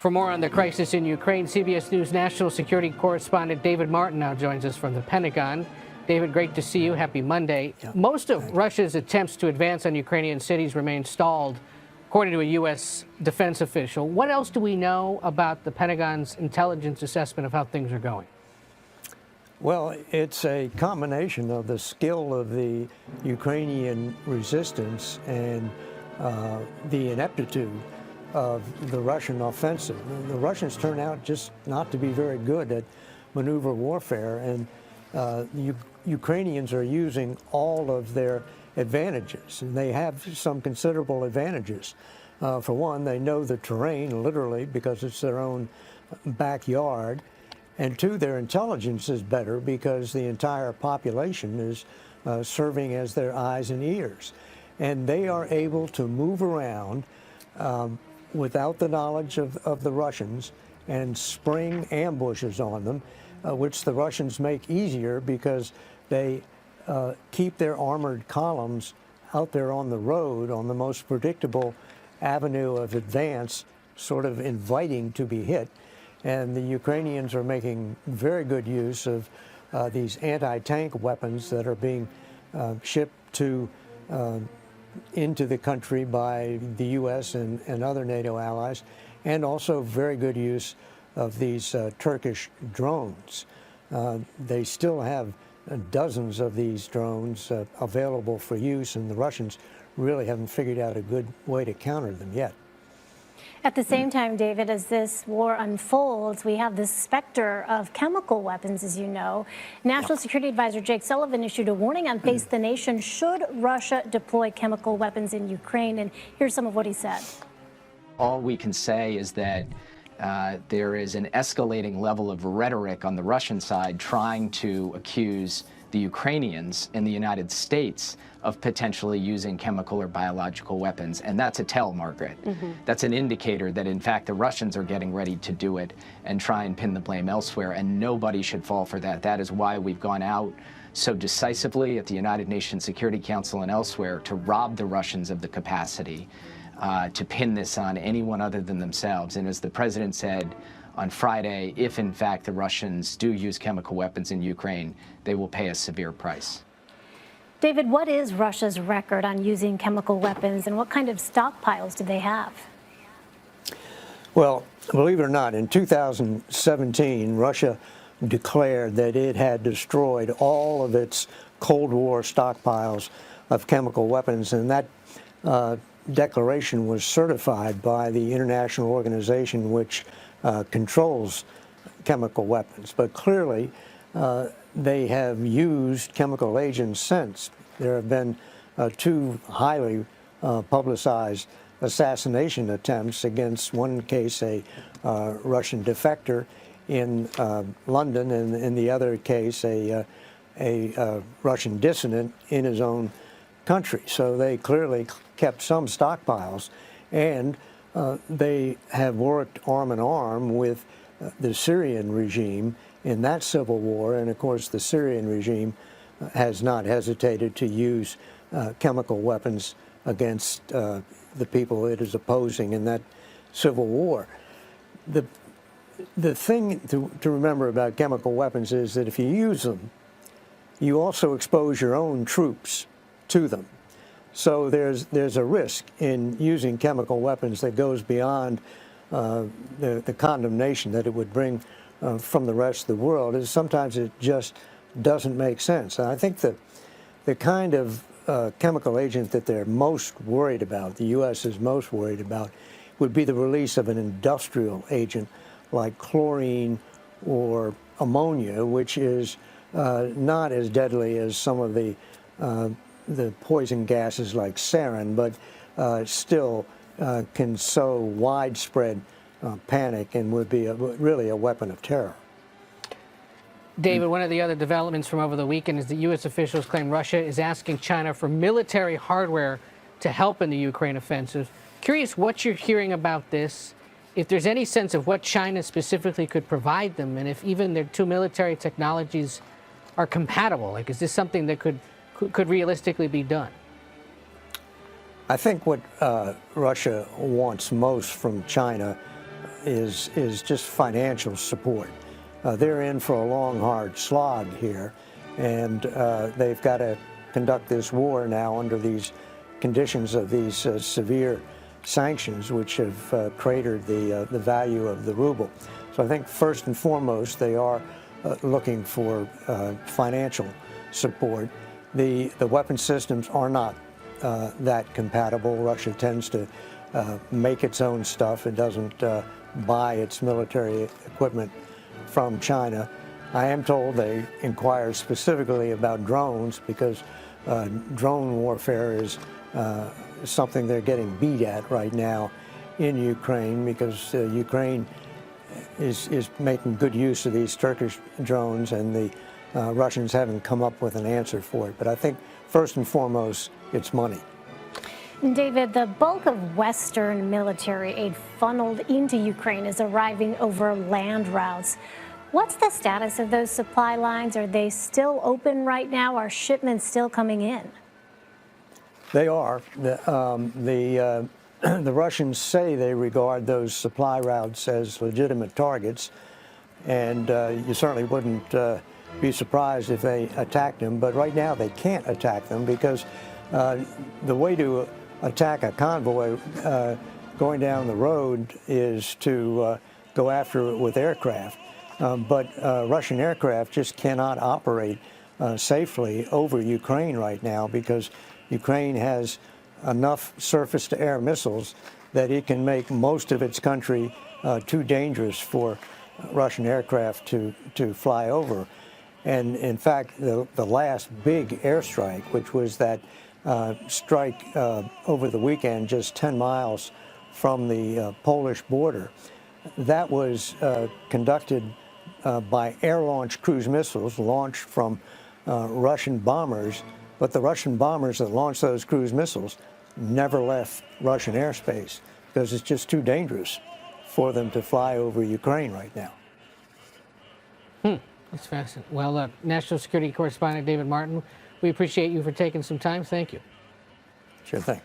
For more on the crisis in Ukraine, CBS News national security correspondent David Martin now joins us from the Pentagon. David, great to see you. Happy Monday. Yeah. Most of Russia's attempts to advance on Ukrainian cities remain stalled, according to a U.S. defense official. What else do we know about the Pentagon's intelligence assessment of how things are going? Well, it's a combination of the skill of the Ukrainian resistance and the ineptitude of the Russian offensive. The Russians turn out just not to be very good at maneuver warfare, and the Ukrainians are using all of their advantages, and they have some considerable advantages. For one, they know the terrain, literally, because it's their own backyard. And two, their intelligence is better because the entire population is serving as their eyes and ears. And they are able to move around without the knowledge of the Russians and spring ambushes on them, which the Russians make easier because they keep their armored columns out there on the road on the most predictable avenue of advance, sort of inviting to be hit. And the Ukrainians are making very good use of these anti-tank weapons that are being shipped into the country by the U.S. and other NATO allies, and also very good use of these Turkish drones. They still have dozens of these drones available for use, and the Russians really haven't figured out a good way to counter them yet. At the same time, David, as this war unfolds, we have this specter of chemical weapons, as you know. National Security Advisor Jake Sullivan issued a warning on Face the Nation should Russia deploy chemical weapons in Ukraine. And here's some of what he said. All we can say is that there is an escalating level of rhetoric on the Russian side trying to accuse the Ukrainians in the United States of potentially using chemical or biological weapons. And that's a tell, Margaret. That's an indicator that, in fact, the Russians are getting ready to do it and try and pin the blame elsewhere, and nobody should fall for that. That is why we've gone out so decisively at the United Nations Security Council and elsewhere to rob the Russians of the capacity to pin this on anyone other than themselves. And as the president said on Friday, if in fact the Russians do use chemical weapons in Ukraine, they will pay a severe price. David, what is Russia's record on using chemical weapons, and what kind of stockpiles do they have? Well, believe it or not, in 2017, Russia declared that it had destroyed all of its Cold War stockpiles of chemical weapons, and that declaration was certified by the international organization which controls chemical weapons. But clearly, they have used chemical agents since. There have been two highly publicized assassination attempts against, one case, a Russian defector in London, and in the other case, a Russian dissident in his own country. So they clearly kept some stockpiles, and they have worked arm in arm with the Syrian regime in that civil war, and of course the Syrian regime has not hesitated to use chemical weapons against the people it is opposing in that civil war. The thing to remember about chemical weapons is that if you use them, you also expose your own troops to them. So there's a risk in using chemical weapons that goes beyond the condemnation that it would bring from the rest of the world. Is sometimes it just doesn't make sense. And I think that the kind of chemical agent that they're most worried about, the U.S. is most worried about, would be the release of an industrial agent like chlorine or ammonia, which is not as deadly as some of the poison gases like sarin, but still can sow widespread panic and would be really a weapon of terror. David, one of the other developments from over the weekend is that U.S. officials claim Russia is asking China for military hardware to help in the Ukraine offensive. Curious what you're hearing about this, if there's any sense of what China specifically could provide them, and if even their two military technologies are compatible. Like, is this something that could realistically be done? I think what Russia wants most from China is just financial support. They're in for a long, hard slog here, and they've got to conduct this war now under these conditions of these severe sanctions, which have cratered the value of the ruble. So I think first and foremost they are looking for financial support. The weapon systems are not that compatible. Russia tends to make its own stuff. It doesn't buy its military equipment from China. I am told they inquire specifically about drones because drone warfare is something they're getting beat at right now in Ukraine, because Ukraine is making good use of these Turkish drones, and the Russians haven't come up with an answer for it. But I think first and foremost, it's money. David, the bulk of Western military aid funneled into Ukraine is arriving over land routes. What's the status of those supply lines? Are they still open right now? Are shipments still coming in? They are. The Russians say they regard those supply routes as legitimate targets, and you certainly wouldn't be surprised if they attacked them. But right now they can't attack them because the way to attack a convoy going down the road is to go after it with aircraft. But Russian aircraft just cannot operate safely over Ukraine right now because Ukraine has enough surface-to-air missiles that it can make most of its country too dangerous for Russian aircraft to fly over. And in fact, the last big airstrike, which was that strike over the weekend just 10 miles from the Polish border, that was conducted by air-launched cruise missiles launched from Russian bombers, but the Russian bombers that launched those cruise missiles never left Russian airspace because it's just too dangerous for them to fly over Ukraine right now. That's fascinating. Well, National Security Correspondent David Martin, we appreciate you for taking some time. Thank you. Sure thing.